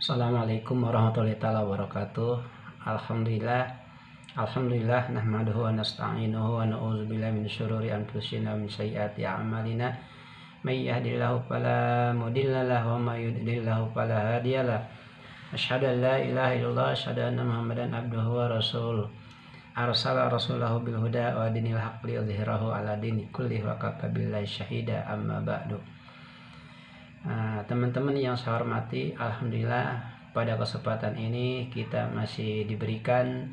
Assalamualaikum warahmatullahi wabarakatuh. Alhamdulillah nahmaduhu wa nasta'inuhu wa na'udzubillahi min syururi anfusina wa min sayyiati a'malina. May yahdihillahu fala mudhillalah wa may yudhlilhu fala hadiyalah. Asyhadu an la ilaha illallah, asyhadu anna Muhammadan abduhu wa rasuluh. Arsala rasulahu bil huda wa dinil haqqi liyudhhirahu ala dini kullihi wa kafa billahi syahida, amma ba'du. Teman-teman yang saya hormati, alhamdulillah pada kesempatan ini kita masih diberikan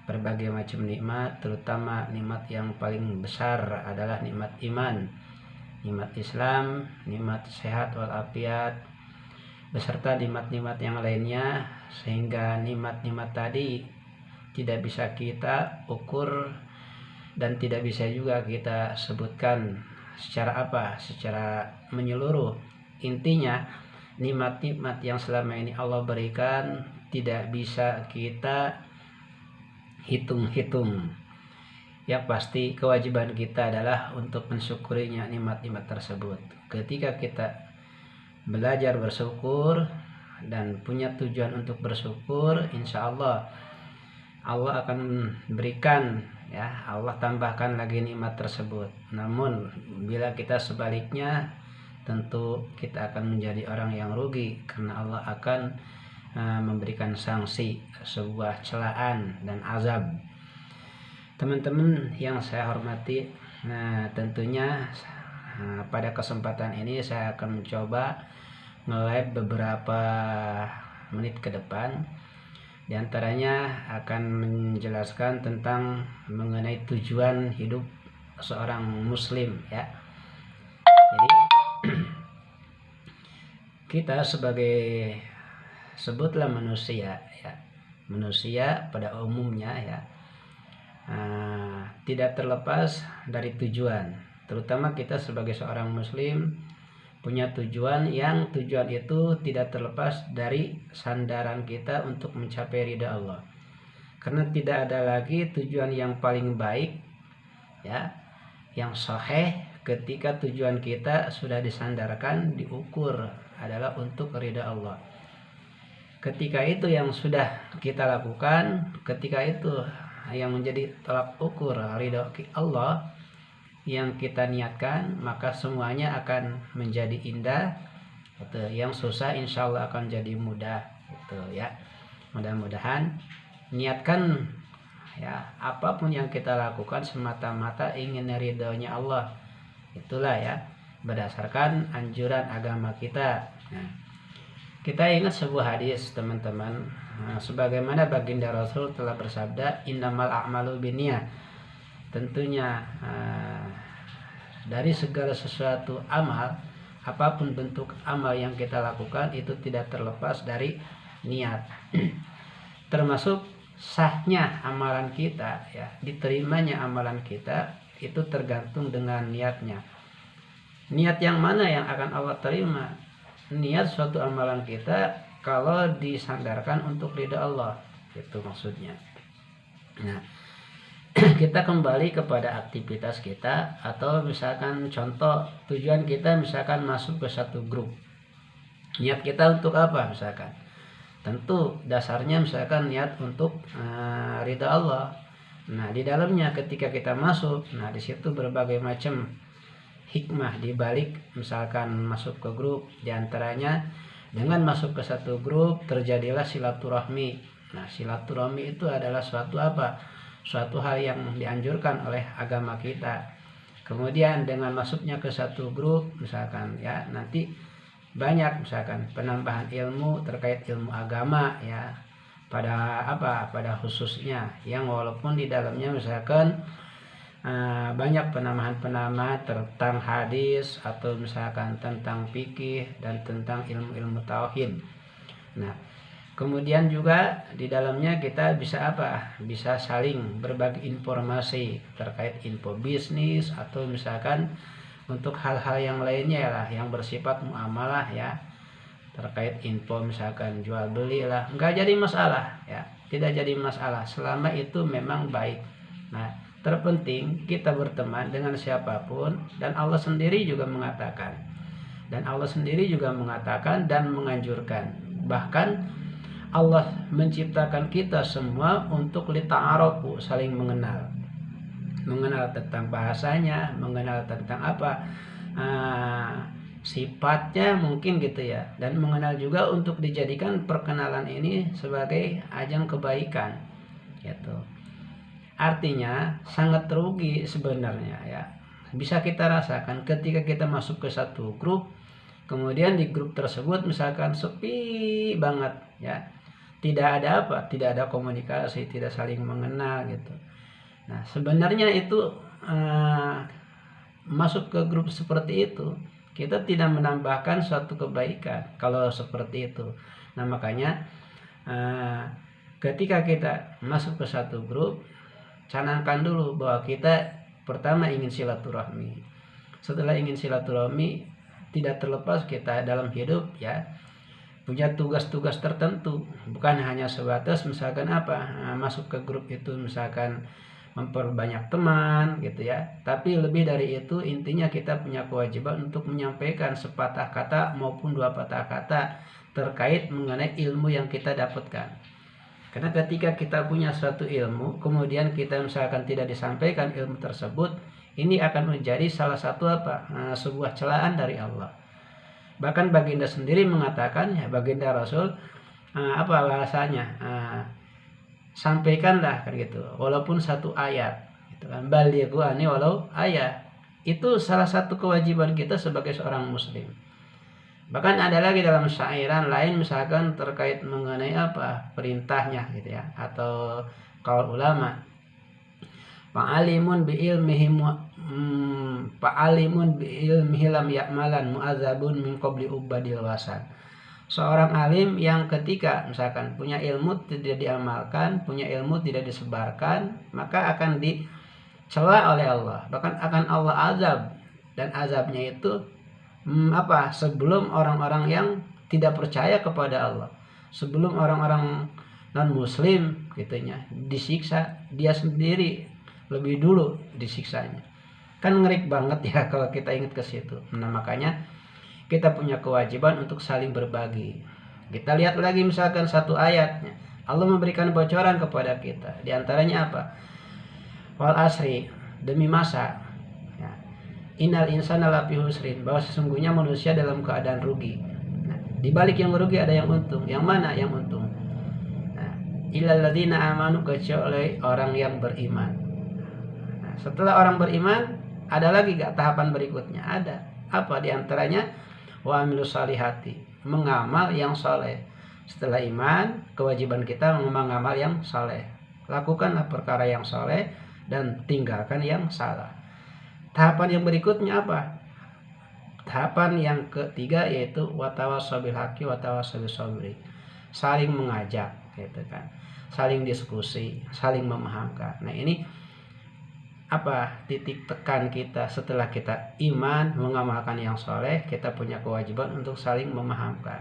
berbagai macam nikmat, terutama nikmat yang paling besar adalah nikmat iman, nikmat Islam, nikmat sehat walafiat, beserta nikmat-nikmat yang lainnya, sehingga nikmat-nikmat tadi tidak bisa kita ukur dan tidak bisa juga kita sebutkan secara menyeluruh. Intinya, nikmat-nikmat yang selama ini Allah berikan tidak bisa kita hitung-hitung. Yang pasti kewajiban kita adalah untuk mensyukurinya nikmat-nikmat tersebut. Ketika kita belajar bersyukur dan punya tujuan untuk bersyukur, insya Allah akan berikan, Allah tambahkan lagi nikmat tersebut. Namun bila kita sebaliknya, tentu kita akan menjadi orang yang rugi, karena Allah akan memberikan sanksi, sebuah celaan dan azab. Teman-teman yang saya hormati, tentunya pada kesempatan ini saya akan mencoba nge-live beberapa menit ke depan. Di antaranya akan menjelaskan tentang mengenai tujuan hidup seorang muslim, ya. Jadi kita sebagai sebutlah manusia, manusia pada umumnya, tidak terlepas dari tujuan. Terutama kita sebagai seorang muslim punya tujuan itu tidak terlepas dari sandaran kita untuk mencapai ridha Allah. Karena tidak ada lagi tujuan yang paling baik, yang sahih, ketika tujuan kita sudah disandarkan, diukur adalah untuk ridha Allah. Ketika itu yang sudah kita lakukan, ketika itu yang menjadi tolak ukur ridha Allah yang kita niatkan, maka semuanya akan menjadi indah. Yang susah insya Allah akan jadi mudah. Mudah-mudahan niatkan, apapun yang kita lakukan semata-mata ingin ridhonya Allah. Itulah berdasarkan anjuran agama kita. Kita ingat sebuah hadis, teman-teman, sebagaimana baginda Rasul telah bersabda, innamal a'malu binniyah. Tentunya dari segala sesuatu amal, apapun bentuk amal yang kita lakukan itu tidak terlepas dari niat. Termasuk sahnya amalan kita, diterimanya amalan kita itu tergantung dengan niatnya. Niat yang mana yang akan Allah terima? Niat suatu amalan kita kalau disandarkan untuk ridha Allah, itu maksudnya. Nah, kita kembali kepada aktivitas kita, atau misalkan contoh tujuan kita misalkan masuk ke satu grup. Niat kita untuk apa misalkan? Tentu dasarnya misalkan niat untuk ridha Allah. Nah, di dalamnya ketika kita masuk, di situ berbagai macam hikmah di balik misalkan masuk ke grup. Di antaranya dengan masuk ke satu grup terjadilah silaturahmi. Nah, silaturahmi itu adalah suatu hal yang dianjurkan oleh agama kita. Kemudian dengan masuknya ke satu grup misalkan, nanti banyak misalkan penambahan ilmu terkait ilmu agama, pada khususnya, yang walaupun di dalamnya misalkan banyak penambahan tentang hadis, atau misalkan tentang fikih dan tentang ilmu-ilmu tauhid. Nah, kemudian juga di dalamnya kita bisa bisa saling berbagi informasi terkait info bisnis, atau misalkan untuk hal-hal yang lainnya yang bersifat muamalah, terkait info misalkan jual beli enggak jadi masalah, tidak jadi masalah selama itu memang baik. Nah, terpenting kita berteman dengan siapapun, dan Allah sendiri juga mengatakan dan menganjurkan Bahkan Allah menciptakan kita semua untuk lita'arofu, saling mengenal. Mengenal tentang bahasanya, mengenal tentang apa sifatnya mungkin gitu ya, dan mengenal juga untuk dijadikan perkenalan ini sebagai ajang kebaikan gitu. Artinya sangat rugi sebenarnya ya, bisa kita rasakan ketika kita masuk ke satu grup, kemudian di grup tersebut misalkan sepi banget ya, tidak ada apa, tidak ada komunikasi, tidak saling mengenal gitu. Nah sebenarnya itu masuk ke grup seperti itu, kita tidak menambahkan suatu kebaikan kalau seperti itu. Nah makanya ketika kita masuk ke satu grup, canangkan dulu bahwa kita pertama ingin silaturahmi. Setelah ingin silaturahmi, tidak terlepas kita dalam hidup ya punya tugas-tugas tertentu, bukan hanya sebatas misalkan apa masuk ke grup itu misalkan memperbanyak teman gitu ya, tapi lebih dari itu intinya kita punya kewajiban untuk menyampaikan sepatah kata maupun dua patah kata terkait mengenai ilmu yang kita dapatkan. Karena ketika kita punya suatu ilmu kemudian kita misalkan tidak disampaikan ilmu tersebut, ini akan menjadi salah satu apa sebuah celaan dari Allah. Bahkan baginda sendiri mengatakan ya, baginda Rasul apa bahasanya, sampaikanlah kan gitu, walaupun satu ayat gitu kan, balighu ani walau ayat. Itu salah satu kewajiban kita sebagai seorang muslim. Bahkan ada lagi dalam syairan lain misalkan terkait mengenai apa perintahnya gitu ya, atau qaul ulama, fa'alimun bi ilmihi fa'alimun bi ilmihi lam ya'malan mu'adzabun min qabli ubadil wasan. Seorang alim yang ketika misalkan punya ilmu tidak diamalkan, punya ilmu tidak disebarkan, maka akan dicela oleh Allah, bahkan akan Allah azab. Dan azabnya itu apa sebelum orang-orang yang tidak percaya kepada Allah, sebelum orang-orang non muslim gitunya disiksa, dia sendiri lebih dulu disiksanya. Kan ngeri banget ya kalau kita ingat ke situ. Nah makanya kita punya kewajiban untuk saling berbagi. Kita lihat lagi misalkan satu ayatnya, Allah memberikan bocoran kepada kita. Di antaranya apa? Wal asri, demi masa ya. Innal insana lafi husrin, bahwa sesungguhnya manusia dalam keadaan rugi. Nah, di balik yang rugi ada yang untung. Yang mana yang untung? Nah, illal ladzina amanu, kecuali orang yang beriman. Nah, setelah orang beriman ada lagi gak tahapan berikutnya? Ada. Apa di antaranya? Wa amilus salihati, mengamal yang soleh. Setelah iman, kewajiban kita mengamal yang soleh. Lakukanlah perkara yang soleh dan tinggalkan yang salah. Tahapan yang berikutnya apa? Tahapan yang ketiga yaitu watawassaw bil haqqi watawassaw bis sabri, saling mengajak gitu kan, saling diskusi, saling memahamkan. Nah ini apa titik tekan kita setelah kita iman mengamalkan yang soleh, kita punya kewajiban untuk saling memahamkan.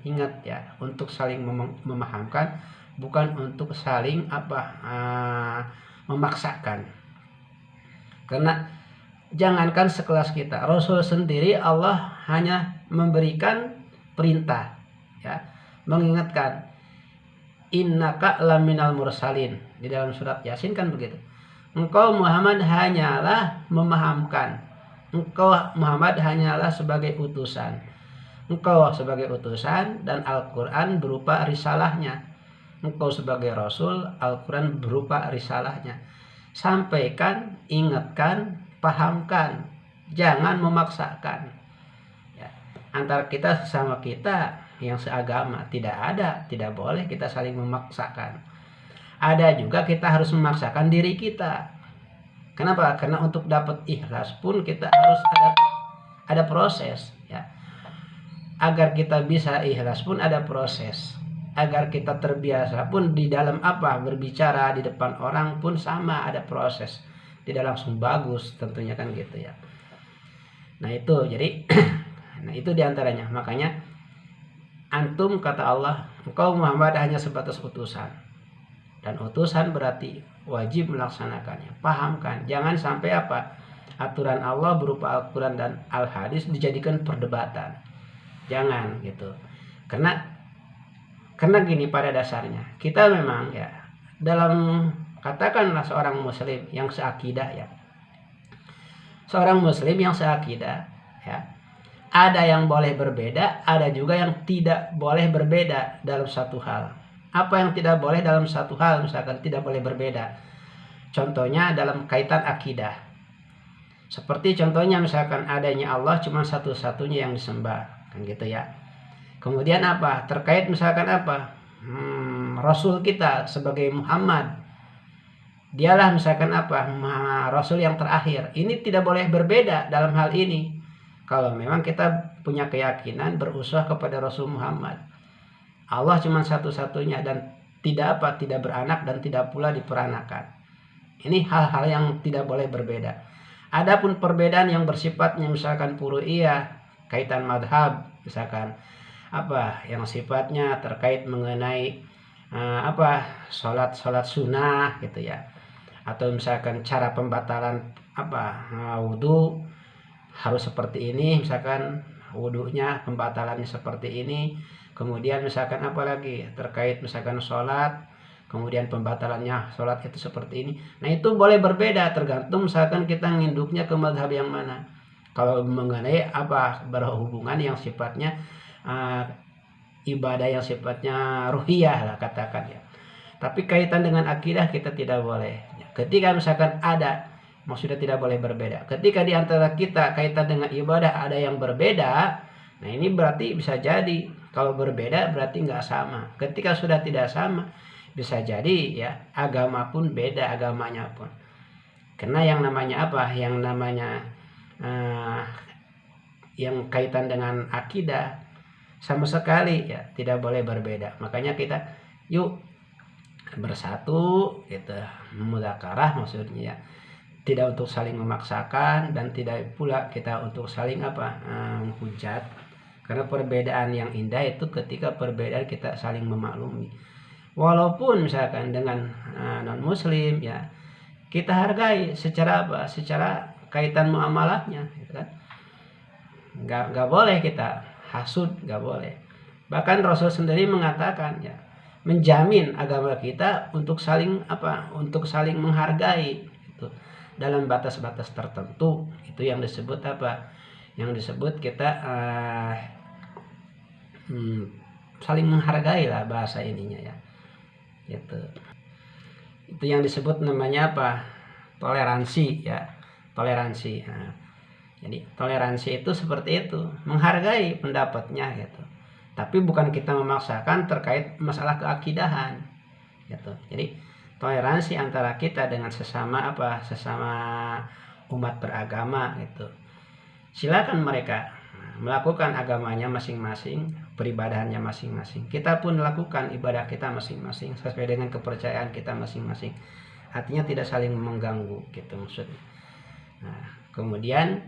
Ingat ya, untuk saling memahamkan, bukan untuk saling apa memaksakan. Karena jangankan sekelas kita, Rasul sendiri Allah hanya memberikan perintah ya, mengingatkan innaka laminal mursalin. Di dalam surat Yasin kan begitu. Engkau Muhammad hanyalah memahamkan. Engkau Muhammad hanyalah sebagai utusan. Engkau sebagai utusan dan Al-Quran berupa risalahnya. Engkau sebagai Rasul, Al-Quran berupa risalahnya. Sampaikan, ingatkan, pahamkan. Jangan memaksakan. Ya. Antara kita sesama kita yang seagama tidak boleh kita saling memaksakan. Ada juga kita harus memaksakan diri kita. Kenapa? Karena untuk dapat ikhlas pun kita harus ada proses ya. Agar kita bisa ikhlas pun ada proses. Agar kita terbiasa pun di dalam apa berbicara di depan orang pun sama, ada proses. Tidak langsung bagus tentunya kan gitu ya. Nah itu jadi nah itu diantaranya. Makanya antum kata Allah, engkau Muhammad hanya sebatas utusan. Dan utusan berarti wajib melaksanakannya, pahamkan. Jangan sampai apa aturan Allah berupa Al-Quran dan Al-Hadis dijadikan perdebatan. Jangan gitu. Karena Karena gini, pada dasarnya kita memang ya, dalam katakanlah seorang muslim yang seakidah ya, seorang muslim yang seakidah ya, ada yang boleh berbeda, ada juga yang tidak boleh berbeda dalam satu hal. Apa yang tidak boleh dalam satu hal, misalkan tidak boleh berbeda, contohnya dalam kaitan akidah, seperti contohnya misalkan adanya Allah cuma satu-satunya yang disembah, kan gitu ya. Kemudian apa? Terkait misalkan apa? Rasul kita sebagai Muhammad, dialah misalkan apa? Rasul yang terakhir. Ini tidak boleh berbeda dalam hal ini. Kalau memang kita punya keyakinan berusaha kepada Rasul Muhammad. Allah cuma satu-satunya dan tidak apa? Tidak beranak dan tidak pula diperanakan. Ini hal-hal yang tidak boleh berbeda. Adapun perbedaan yang bersifatnya misalkan furu'iyah, kaitan madhab, misalkan apa yang sifatnya terkait mengenai sholat sunnah gitu ya, atau misalkan cara pembatalan wudhu harus seperti ini, misalkan wudhunya pembatalannya seperti ini. Kemudian misalkan apa lagi terkait misalkan sholat, kemudian pembatalannya sholat itu seperti ini. Nah itu boleh berbeda tergantung misalkan kita nginduknya ke mazhab yang mana. Kalau mengenai berhubungan yang sifatnya ibadah yang sifatnya ruhiyah lah katakan ya. Tapi kaitan dengan akidah kita tidak boleh. Ketika misalkan ada, maksudnya tidak boleh berbeda. Ketika di antara kita kaitan dengan ibadah ada yang berbeda, nah ini berarti bisa jadi kalau berbeda berarti nggak sama. Ketika sudah tidak sama, bisa jadi ya agama pun beda agamanya pun. Karena yang namanya yang namanya yang kaitan dengan akidah sama sekali ya tidak boleh berbeda. Makanya kita yuk bersatu gitu, mudzakarah maksudnya ya, tidak untuk saling memaksakan dan tidak pula kita untuk saling menghujat. Karena perbedaan yang indah itu ketika perbedaan kita saling memaklumi. Walaupun misalkan dengan non muslim ya, kita hargai secara secara kaitan muamalahnya gitu kan. Nggak boleh kita hasud, nggak boleh. Bahkan Rasul sendiri mengatakan ya, menjamin agama kita untuk saling untuk saling menghargai itu dalam batas-batas tertentu. Itu yang disebut yang disebut kita saling menghargai lah bahasa ininya ya, gitu. Itu yang disebut namanya toleransi ya, toleransi. Nah, jadi toleransi itu seperti itu, menghargai pendapatnya gitu. Tapi bukan kita memaksakan terkait masalah keakidahan gitu. Jadi toleransi antara kita dengan sesama sesama umat beragama gitu. Silakan mereka melakukan agamanya masing-masing, peribadahannya masing-masing. Kita pun lakukan ibadah kita masing-masing sesuai dengan kepercayaan kita masing-masing. Artinya tidak saling mengganggu gitu maksudnya. Nah, kemudian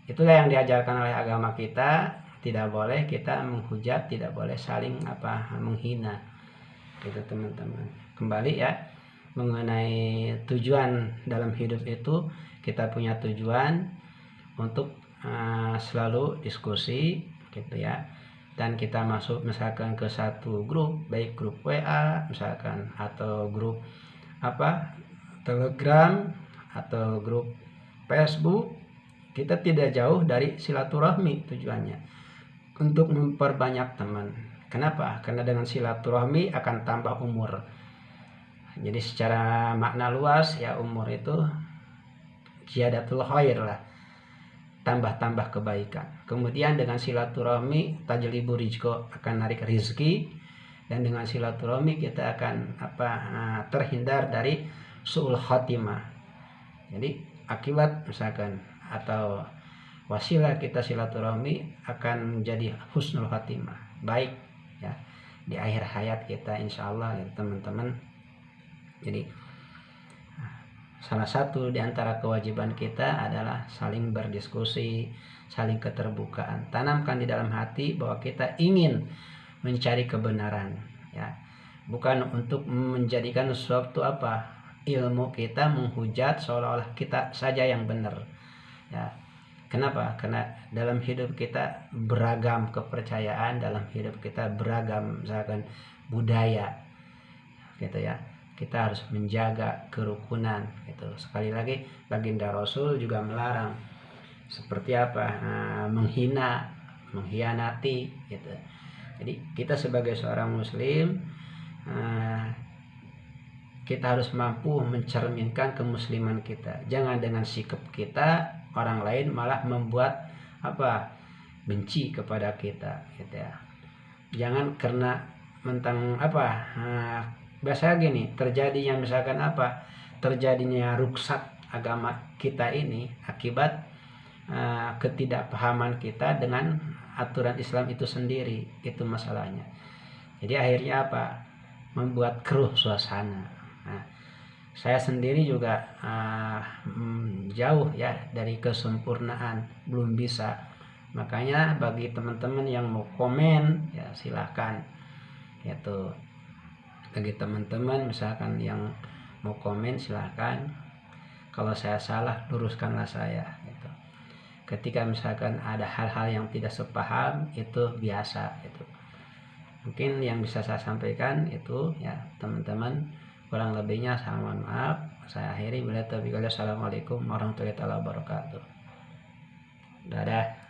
itulah yang diajarkan oleh agama kita. Tidak boleh kita menghujat, tidak boleh saling menghina gitu teman-teman. Kembali ya mengenai tujuan dalam hidup itu, kita punya tujuan untuk selalu diskusi gitu ya, dan kita masuk misalkan ke satu grup, baik grup WA misalkan atau grup Telegram atau grup Facebook, kita tidak jauh dari silaturahmi tujuannya untuk memperbanyak teman. Kenapa? Karena dengan silaturahmi akan tambah umur. Jadi secara makna luas ya, umur itu ziyadatul khair lah, tambah-tambah kebaikan. Kemudian dengan silaturahmi tajlibu rizqo, akan narik rizki, dan dengan silaturahmi kita akan terhindar dari su'ul khatimah. Jadi akibat misalkan atau wasilah kita silaturahmi akan menjadi husnul khatimah, baik ya di akhir hayat kita insyaallah ya teman-teman. Jadi salah satu di antara kewajiban kita adalah saling berdiskusi, saling keterbukaan. Tanamkan di dalam hati bahwa kita ingin mencari kebenaran ya, bukan untuk menjadikan sesuatu ilmu kita menghujat seolah-olah kita saja yang benar ya. Kenapa? Karena dalam hidup kita beragam kepercayaan, dalam hidup kita beragam misalkan budaya, gitu ya. Kita harus menjaga kerukunan, gitu. Sekali lagi, baginda Rasul juga melarang seperti apa? Menghina, mengkhianati, gitu. Jadi kita sebagai seorang muslim, kita harus mampu mencerminkan kemusliman kita. Jangan dengan sikap kita orang lain malah membuat apa? Benci kepada kita, gitu ya. Jangan karena mentang apa? Biasa gini, terjadinya misalkan apa? Terjadinya ruksat agama kita ini akibat ketidakpahaman kita dengan aturan Islam itu sendiri, itu masalahnya. Jadi akhirnya apa? Membuat keruh suasana. Nah, saya sendiri juga jauh ya dari kesempurnaan, belum bisa. Makanya bagi teman-teman yang mau komen ya silahkan, yaitu bagi teman-teman misalkan yang mau komen silahkan. Kalau saya salah luruskanlah saya, gitu. Ketika misalkan ada hal-hal yang tidak sepaham, itu biasa, itu mungkin yang bisa saya sampaikan itu ya teman-teman. Kurang lebihnya saya mohon maaf. Saya akhiri. Assalamualaikum warahmatullahi wabarakatuh. Dadah.